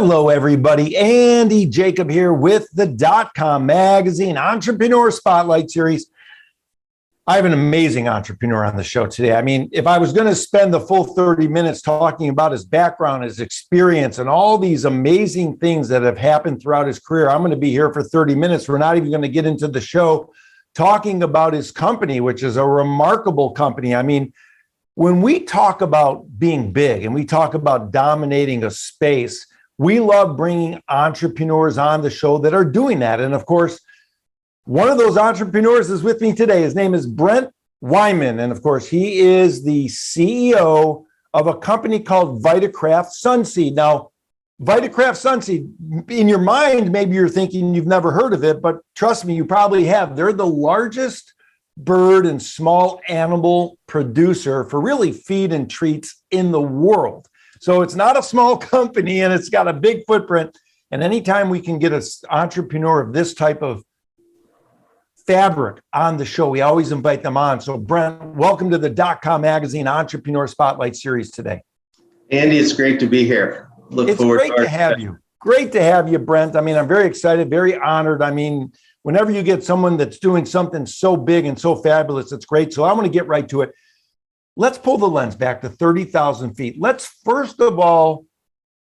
Hello, everybody. Andy Jacob here with the DotCom magazine Entrepreneur Spotlight Series. I have an amazing entrepreneur on the show today. I mean, if I was going to spend the full 30 minutes talking about his background, his experience, and all these amazing things that have happened throughout his career, I'm going to be here for 30 minutes. We're not even going to get into the show talking about his company, which is a remarkable company. I mean, when we talk about being big and we talk about dominating a space, we love bringing entrepreneurs on the show that are doing that. And of course, one of those entrepreneurs is with me today. His name is Brent Weinmann. And of course, he is the CEO of a company called Vitakraft Sun Seed. Now, Vitacraft Sun Seed, in your mind, maybe you're thinking you've never heard of it, but trust me, you probably have. They're the largest bird and small animal producer for really feed and treats in the world. So it's not a small company and it's got a big footprint. And anytime we can get an entrepreneur of this type of fabric on the show, we always invite them on. So Brent, welcome to the DotCom magazine Entrepreneur Spotlight Series today. Andy, it's great to be here. It's great to have you. Great to have you, Brent. I mean, I'm very excited, very honored. I mean, whenever you get someone that's doing something so big and so fabulous, it's great. So I want to get right to it. Let's pull the lens back to 30,000 feet. Let's first of all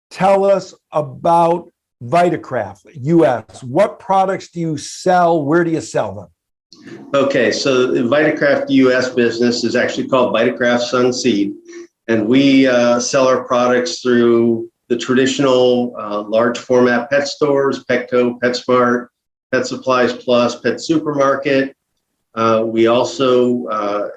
tell us about Vitacraft US. What products do you sell? Where do you sell them? Okay, so the Vitacraft US business is actually called Vitakraft Sun Seed, and we sell our products through the traditional large format pet stores, Petco, PetSmart, Pet Supplies Plus, Pet Supermarket. We also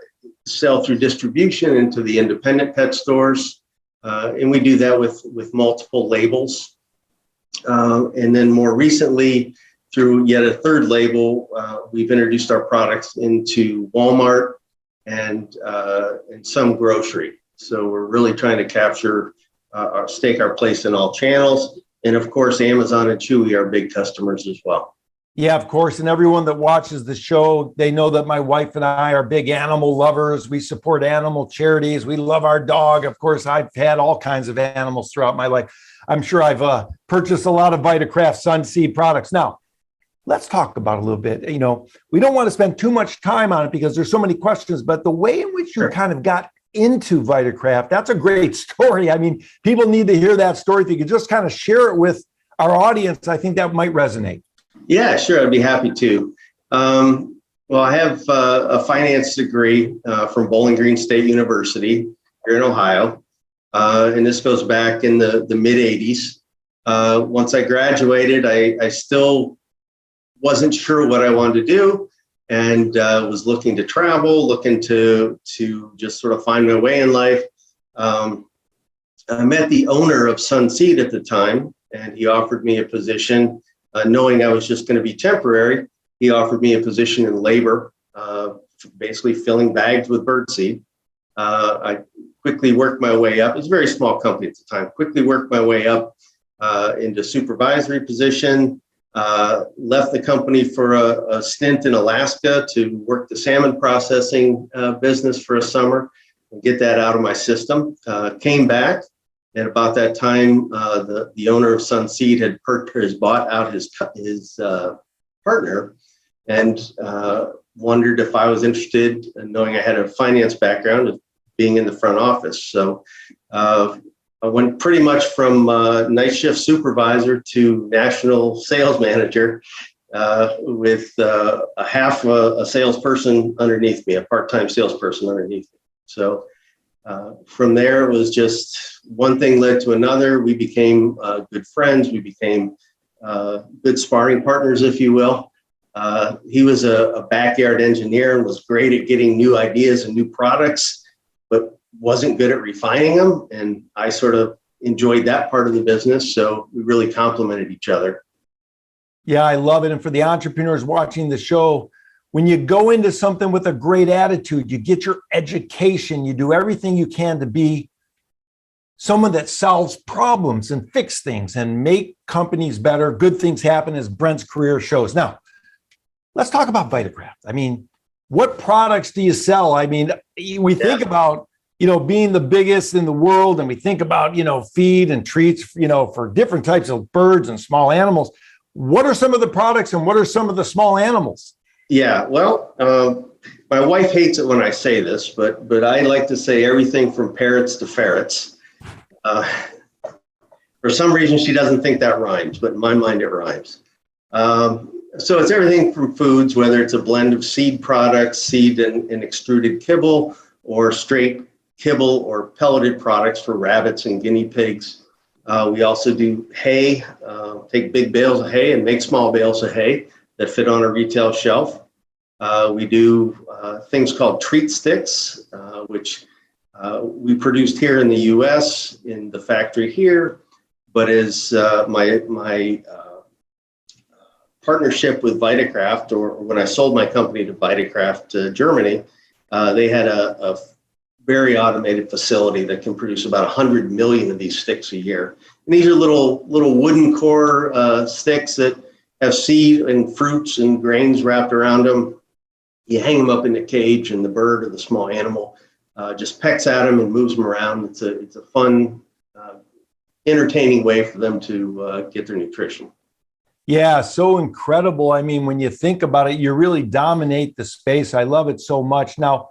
sell through distribution into the independent pet stores, and we do that with multiple labels. And then more recently, through yet a third label, we've introduced our products into Walmart and some grocery. So we're really trying to capture stake our place in all channels. And of course, Amazon and Chewy are big customers as well. Yeah, of course. And everyone that watches the show, they know that my wife and I are big animal lovers. We support animal charities. We love our dog. Of course, I've had all kinds of animals throughout my life. I'm sure I've purchased a lot of Vitakraft Sun Seed products. Now, let's talk about a little bit. You know, we don't want to spend too much time on it because there's so many questions, but the way in which you kind of got into Vitacraft, that's a great story. I mean, people need to hear that story. If you could just kind of share it with our audience, I think that might resonate. Yeah, sure. I'd be happy to. Well, I have a finance degree from Bowling Green State University here in Ohio. And this goes back in the mid 80s. Once I graduated, I still wasn't sure what I wanted to do and was looking to travel, looking to just sort of find my way in life. I met the owner of Sunseed at the time, and he offered me a position. Knowing I was just going to be temporary, he offered me a position in labor, basically filling bags with birdseed. I quickly worked my way up. It was a very small company at the time. Quickly worked my way up into supervisory position. Left the company for a stint in Alaska to work the salmon processing business for a summer and get that out of my system. Came back. And about that time, the owner of Sunseed had bought out his partner and wondered if I was interested, in knowing I had a finance background, of being in the front office. So I went pretty much from night shift supervisor to national sales manager with a half a salesperson underneath me, a part-time salesperson underneath me. So from there, it was just one thing led to another. We became good friends. We became good sparring partners, if you will. He was a backyard engineer and was great at getting new ideas and new products, but wasn't good at refining them. And I sort of enjoyed that part of the business. So we really complemented each other. Yeah, I love it. And for the entrepreneurs watching the show, when you go into something with a great attitude, you get your education, you do everything you can to be someone that solves problems and fix things and make companies better. Good things happen, as Brent's career shows. Now, let's talk about Vitakraft. I mean, what products do you sell? I mean, we think about being the biggest in the world, and we think about, feed and treats, for different types of birds and small animals. What are some of the products and what are some of the small animals? Yeah, well, my wife hates it when I say this, but I like to say everything from parrots to ferrets. For some reason, she doesn't think that rhymes, but in my mind, it rhymes. So it's everything from foods, whether it's a blend of seed products, seed and extruded kibble, or straight kibble or pelleted products for rabbits and guinea pigs. We also do hay, take big bales of hay and make small bales of hay that fit on a retail shelf. We do things called treat sticks, which we produced here in the US in the factory here, but as my partnership with Vitakraft, or when I sold my company to Vitakraft Germany, they had a very automated facility that can produce about 100 million of these sticks a year. And these are little wooden core sticks that have seed and fruits and grains wrapped around them. You hang them up in the cage, and the bird or the small animal just pecks at them and moves them around. It's a fun, entertaining way for them to get their nutrition. Yeah, so incredible. I mean, when you think about it, you really dominate the space. I love it so much. Now,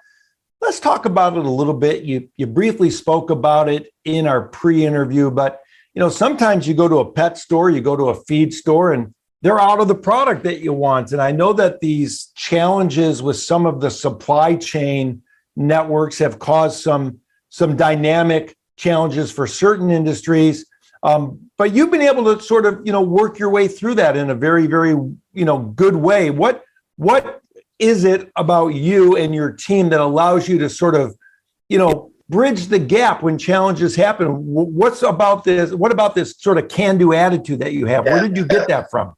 let's talk about it a little bit. You briefly spoke about it in our pre-interview, but sometimes you go to a pet store, you go to a feed store, and they're out of the product that you want. And I know that these challenges with some of the supply chain networks have caused some dynamic challenges for certain industries. But you've been able to sort of, work your way through that in a very, very, good way. What is it about you and your team that allows you to sort of, bridge the gap when challenges happen? What about this sort of can-do attitude that you have? Where did you get that from?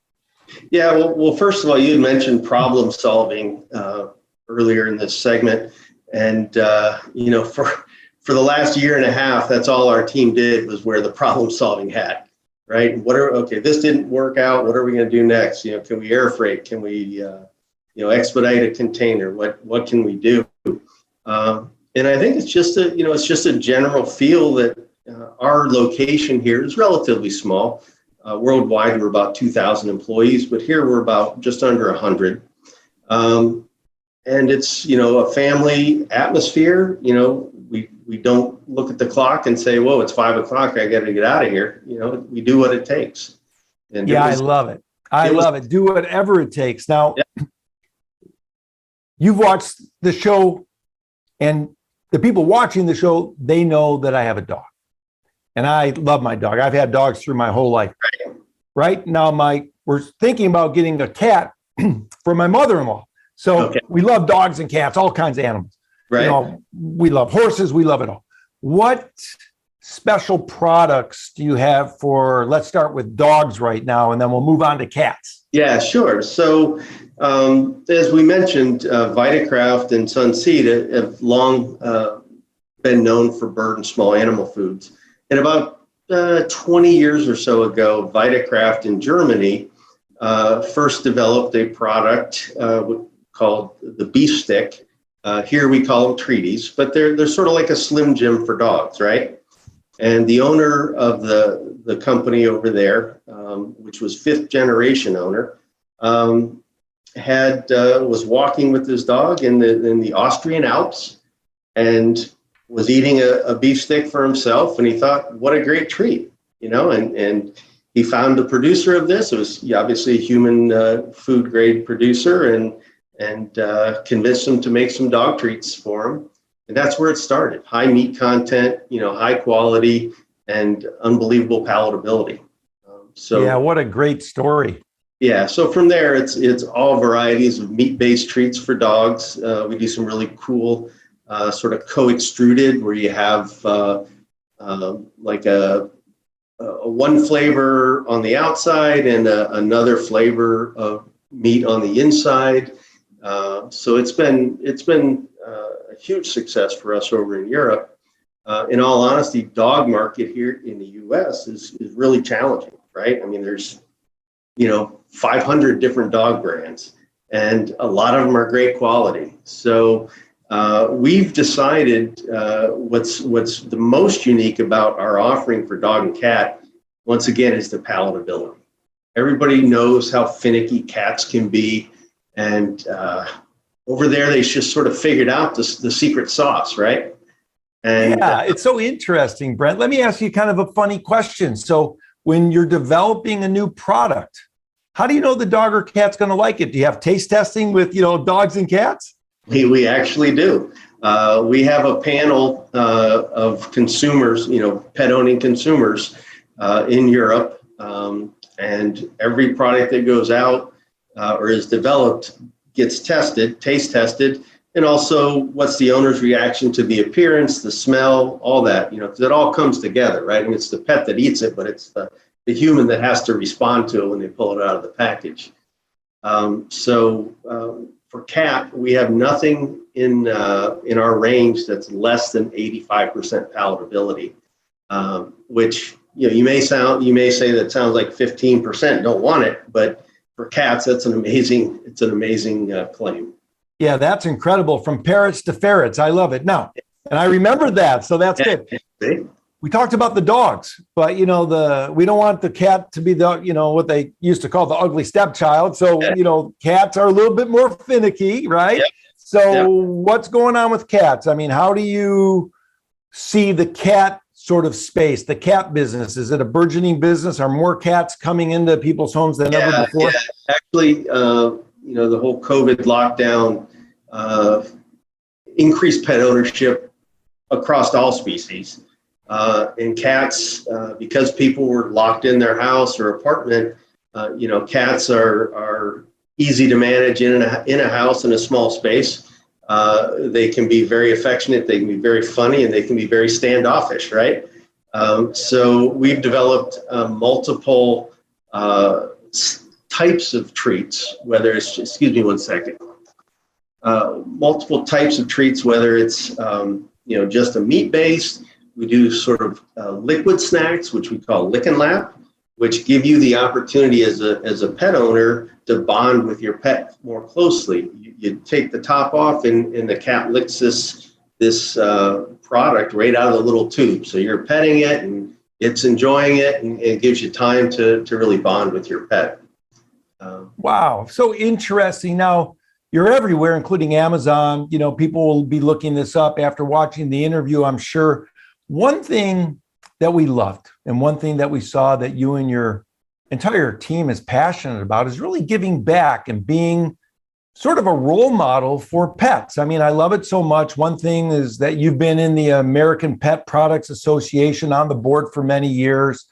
Yeah, well, first of all, you had mentioned problem solving earlier in this segment. And, for the last year and a half, that's all our team did was wear the problem solving hat, right? This didn't work out. What are we going to do next? Can we air freight? Can we, expedite a container? What can we do? And I think it's just a general feel that our location here is relatively small. Worldwide, we're about 2,000 employees, but here we're about just under 100. And it's, a family atmosphere. We don't look at the clock and say, whoa, it's 5 o'clock. I got to get out of here. We do what it takes. And yeah, I love it. I love it. Do whatever it takes. Now, you've watched the show, and the people watching the show, they know that I have a dog. And I love my dog. I've had dogs through my whole life. Right now, we're thinking about getting a cat for my mother-in-law. So we love dogs and cats, all kinds of animals. Right. We love horses. We love it all. What special products do you have for, let's start with dogs right now, and then we'll move on to cats. Yeah, sure. So as we mentioned, Vitakraft and Sun Seed have long been known for bird and small animal foods. And about 20 years or so ago, Vitakraft in Germany first developed a product called the beef stick. Here we call them treaties, but they're sort of like a Slim Jim for dogs, right? And the owner of the company over there, which was 5th generation owner, was walking with his dog in the Austrian Alps and was eating a beef stick for himself. And he thought, what a great treat, and he found the producer of this. It was obviously a human food grade producer, and convinced him to make some dog treats for him. And that's where it started. High meat content, high quality, and unbelievable palatability. Yeah, what a great story. Yeah, so from there, it's all varieties of meat-based treats for dogs. We do some really cool sort of co-extruded, where you have like a one flavor on the outside and another flavor of meat on the inside. So it's been a huge success for us over in Europe. In all honesty, dog market here in the U.S. is really challenging, right? I mean, there's 500 different dog brands, and a lot of them are great quality. So we've decided what's the most unique about our offering for dog and cat, once again, is the palatability. Everybody knows how finicky cats can be, and over there they just sort of figured out the secret sauce, right? And yeah, it's so interesting, Brent. Let me ask you kind of a funny question. So when you're developing a new product, how do you know the dog or cat's going to like it? Do you have taste testing with, dogs and cats? we actually do. We have a panel of consumers, pet-owning consumers in Europe, and every product that goes out or is developed gets tested, taste tested, and also what's the owner's reaction to the appearance, the smell, all that, because it all comes together, right? And it's the pet that eats it, but it's the human that has to respond to it when they pull it out of the package. For cat, we have nothing in our range that's less than 85% palatability, which you may say that sounds like 15% don't want it, but for cats, it's an amazing claim. Yeah, that's incredible. From parrots to ferrets. I love it. Now, and I remember that, so that's good. We talked about the dogs, but we don't want the cat to be what they used to call the ugly stepchild. So, cats are a little bit more finicky, right? Yep. So what's going on with cats? I mean, how do you see the cat sort of space, the cat business? Is it a burgeoning business? Are more cats coming into people's homes than ever before? Yeah. Actually, the whole COVID lockdown increased pet ownership across all species. And cats, because people were locked in their house or apartment, cats are easy to manage in a house in a small space. They can be very affectionate, they can be very funny, and they can be very standoffish, right? So we've developed multiple types of treats, whether it's, excuse me one second, multiple types of treats, whether it's, just a meat-based. We do sort of liquid snacks, which we call lick and lap, which give you the opportunity as a pet owner to bond with your pet more closely. You take the top off and the cat licks this product right out of the little tube. So you're petting it and it's enjoying it, and it gives you time to really bond with your pet. Wow, so interesting. Now, you're everywhere, including Amazon. People will be looking this up after watching the interview, I'm sure. One thing that we loved and one thing that we saw that you and your entire team is passionate about is really giving back and being sort of a role model for pets. I mean, I love it so much. One thing is that you've been in the American Pet Products Association on the board for many years.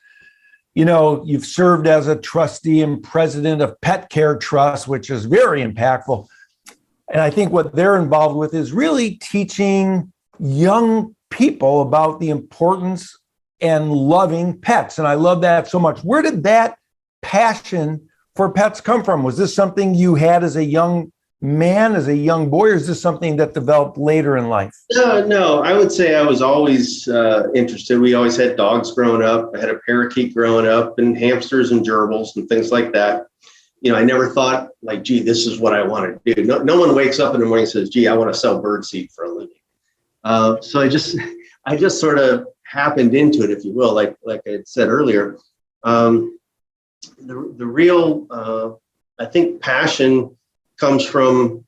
You've served as a trustee and president of Pet Care Trust, which is very impactful. And I think what they're involved with is really teaching young people about the importance and loving pets. And I love that so much. Where did that passion for pets come from? Was this something you had as a young man, as a young boy, or is this something that developed later in life? No, I would say I was always interested. We always had dogs growing up. I had a parakeet growing up, and hamsters and gerbils and things like that. I never thought like, gee, this is what I want to do. No one wakes up in the morning and says, gee, I want to sell birdseed for a living. So I just sort of happened into it, if you will, like I had said earlier. The real, I think, passion comes from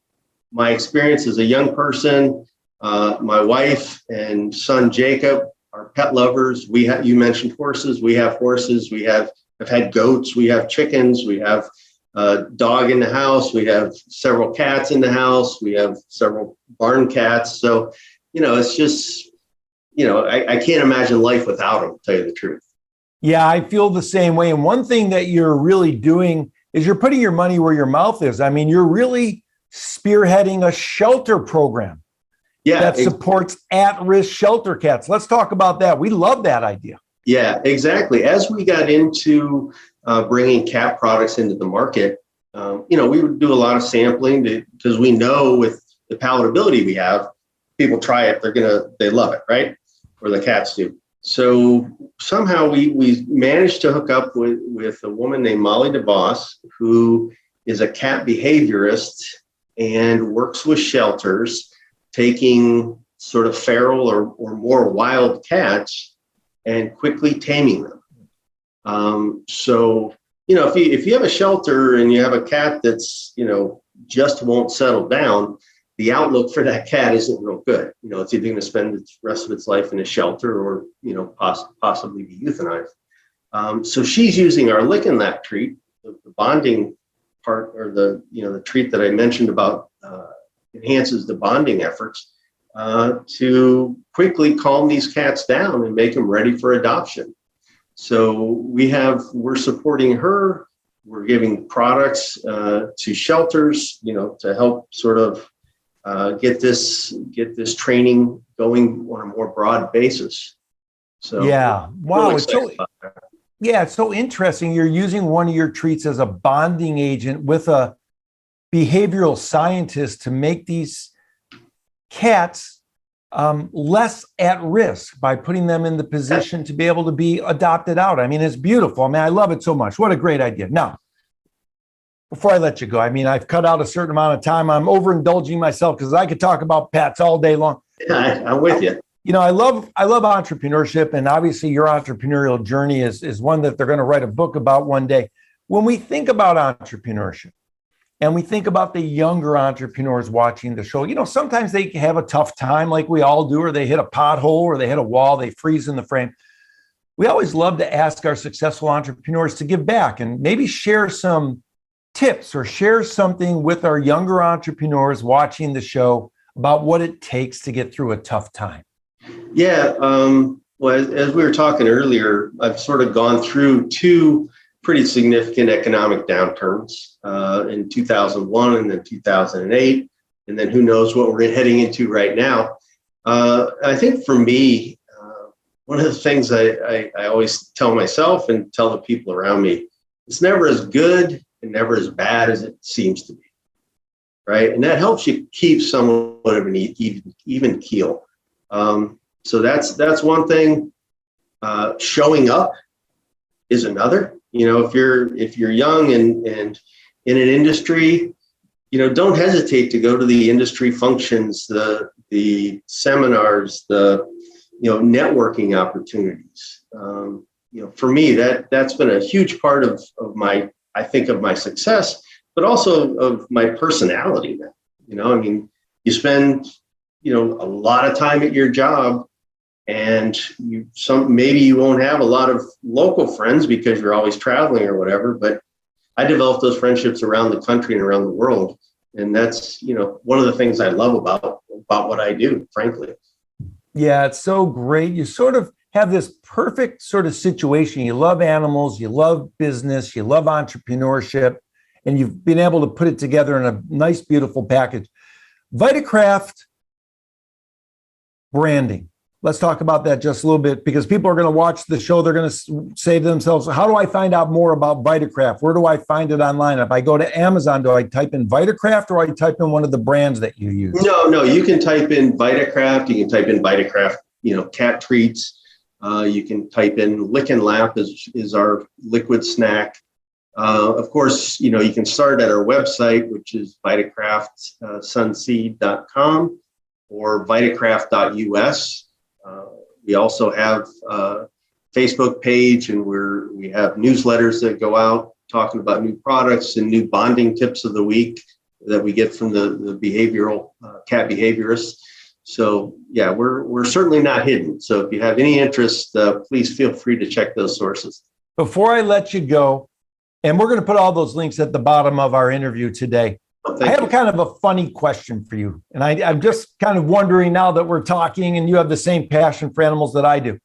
my experience as a young person. My wife and son Jacob are pet lovers. You mentioned horses. We have horses. I've had goats. We have chickens. We have a dog in the house. We have several cats in the house. We have several barn cats. So, it's just, I can't imagine life without them, to tell you the truth. Yeah, I feel the same way. And one thing that you're really doing is you're putting your money where your mouth is. I mean, you're really spearheading a shelter program that supports at-risk shelter cats. Let's talk about that. We love that idea. Yeah, exactly. As we got into bringing cat products into the market, we would do a lot of sampling because we know with the palatability we have, people try it, they love it, right? Or the cats do. So somehow we managed to hook up with a woman named Molly DeVos, who is a cat behaviorist and works with shelters taking sort of feral or more wild cats and quickly taming them. So, if you have a shelter and you have a cat that's, just won't settle down, the outlook for that cat isn't real good. It's either going to spend the rest of its life in a shelter or, possibly be euthanized. So she's using our Lick and Lap treat, the bonding part, or the treat that I mentioned about enhances the bonding efforts to quickly calm these cats down and make them ready for adoption. So we're supporting her. We're giving products to shelters, to help sort of get this training going on a more broad basis. So yeah, wow, it's so interesting. You're using one of your treats as a bonding agent with a behavioral scientist to make these cats less at risk by putting them in the position to be able to be adopted out. I mean, it's beautiful. I mean, I love it so much. What a great idea. Now, before I let you go, I mean, I've cut out a certain amount of time. I'm overindulging myself because I could talk about pets all day long. Yeah, I'm with you. I love entrepreneurship, and obviously your entrepreneurial journey is one that they're going to write a book about one day. When we think about entrepreneurship, and we think about the younger entrepreneurs watching the show, sometimes they have a tough time like we all do, or they hit a pothole or they hit a wall, they freeze in the frame. We always love to ask our successful entrepreneurs to give back and maybe share some tips or share something with our younger entrepreneurs watching the show about what it takes to get through a tough time. Yeah. Well, as we were talking earlier, I've sort of gone through two pretty significant economic downturns in 2001 and then 2008. And then who knows what we're heading into right now. I think for me, one of the things I always tell myself and tell the people around me, it's never as good and never as bad as it seems to be, right? And that helps you keep somewhat of an even keel. So that's one thing. Showing up is another. If you're young and in an industry, don't hesitate to go to the industry functions, the seminars, the networking opportunities. For me, that's been a huge part of my success, but also of my personality. You spend a lot of time at your job, and maybe you won't have a lot of local friends because you're always traveling or whatever, but I developed those friendships around the country and around the world. And that's, one of the things I love about what I do, frankly. Yeah, it's so great. You sort of have this perfect sort of situation. You love animals, you love business, you love entrepreneurship, and you've been able to put it together in a nice, beautiful package. Vitacraft Branding. Let's talk about that just a little bit, because people are going to watch the show. They're going to say to themselves, how do I find out more about Vitacraft? Where do I find it online? If I go to Amazon, do I type in Vitacraft or I type in one of the brands that you use? No, you can type in Vitakraft. You can type in Vitakraft, cat treats. You can type in Lick and Lap is our liquid snack. Of course, you can start at our website, which is VitakraftSunseed.com or Vitakraft.us. We also have a Facebook page, and we have newsletters that go out talking about new products and new bonding tips of the week that we get from the behavioral cat behaviorists. So yeah, we're certainly not hidden. So if you have any interest, please feel free to check those sources. Before I let you go, and we're going to put all those links at the bottom of our interview today. I have kind of a funny question for you. And I'm just kind of wondering, now that we're talking and you have the same passion for animals that I do,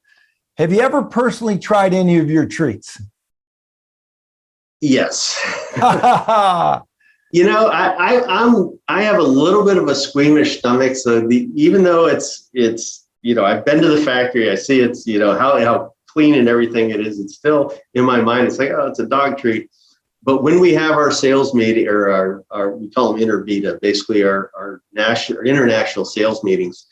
have you ever personally tried any of your treats? Yes. I have a little bit of a squeamish stomach. So even though it's I've been to the factory, I see it's, how clean and everything it is, it's still in my mind, it's like, oh, it's a dog treat. But when we have our sales meeting, or our we call them Intervita, basically our international sales meetings,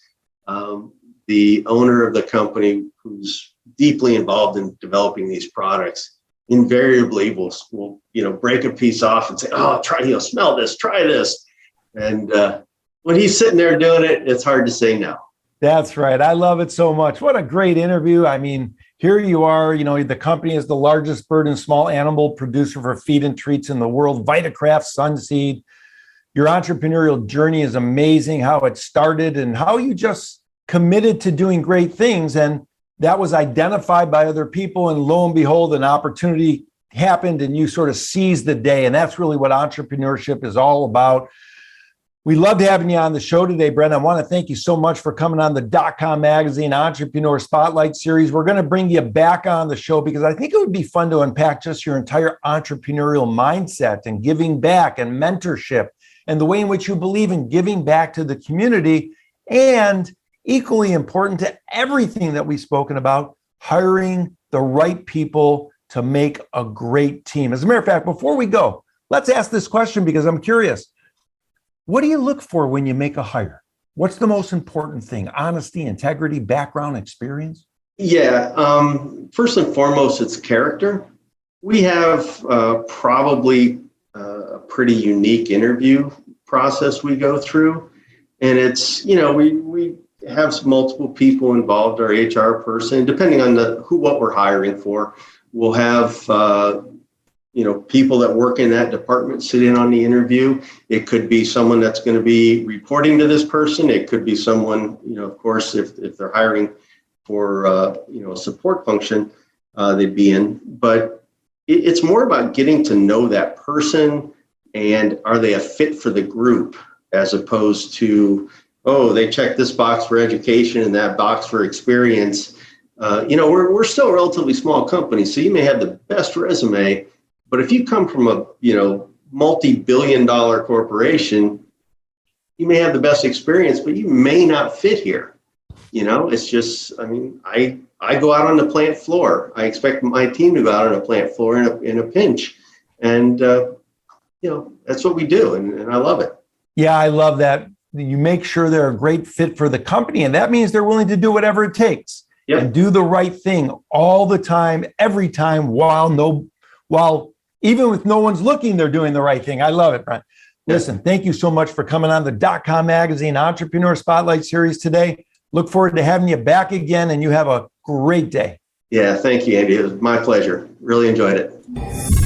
the owner of the company, who's deeply involved in developing these products, invariably will break a piece off and say, oh, smell this, try this. And when he's sitting there doing it, it's hard to say no. That's right. I love it so much. What a great interview. I mean, here you are, the company is the largest bird and small animal producer for feed and treats in the world, Vitakraft Sun Seed. Your entrepreneurial journey is amazing, how it started and how you just committed to doing great things. And that was identified by other people. And lo and behold, an opportunity happened and you sort of seized the day. And that's really what entrepreneurship is all about. We loved having you on the show today, Brent. I want to thank you so much for coming on the .com Magazine Entrepreneur Spotlight Series. We're going to bring you back on the show because I think it would be fun to unpack just your entire entrepreneurial mindset and giving back and mentorship and the way in which you believe in giving back to the community, and equally important to everything that we've spoken about, hiring the right people to make a great team. As a matter of fact, before we go, let's ask this question because I'm curious. What do you look for when you make a hire? What's the most important thing? Honesty, integrity, background, experience? Yeah. First and foremost, it's character. We have probably a pretty unique interview process we go through. And it's, we have multiple people involved, our HR person, depending on what we're hiring for. We'll have people that work in that department sit in on the interview. It could be someone that's going to be reporting to this person. It could be someone, of course, if they're hiring for, a support function, they'd be in. But it's more about getting to know that person and are they a fit for the group as opposed to, oh, they check this box for education and that box for experience. We're still a relatively small company, so you may have the best resume, but if you come from a, multi-billion-dollar corporation, you may have the best experience, but you may not fit here. It's just, I go out on the plant floor. I expect my team to go out on a plant floor in a pinch. And, that's what we do. And I love it. Yeah, I love that. You make sure they're a great fit for the company. And that means they're willing to do whatever it takes. Yep. And do the right thing all the time, every time, while even with no one's looking, they're doing the right thing. I love it, Brent. Listen, thank you so much for coming on the .com Magazine Entrepreneur Spotlight Series today. Look forward to having you back again, and you have a great day. Yeah, thank you, Andy. It was my pleasure. Really enjoyed it.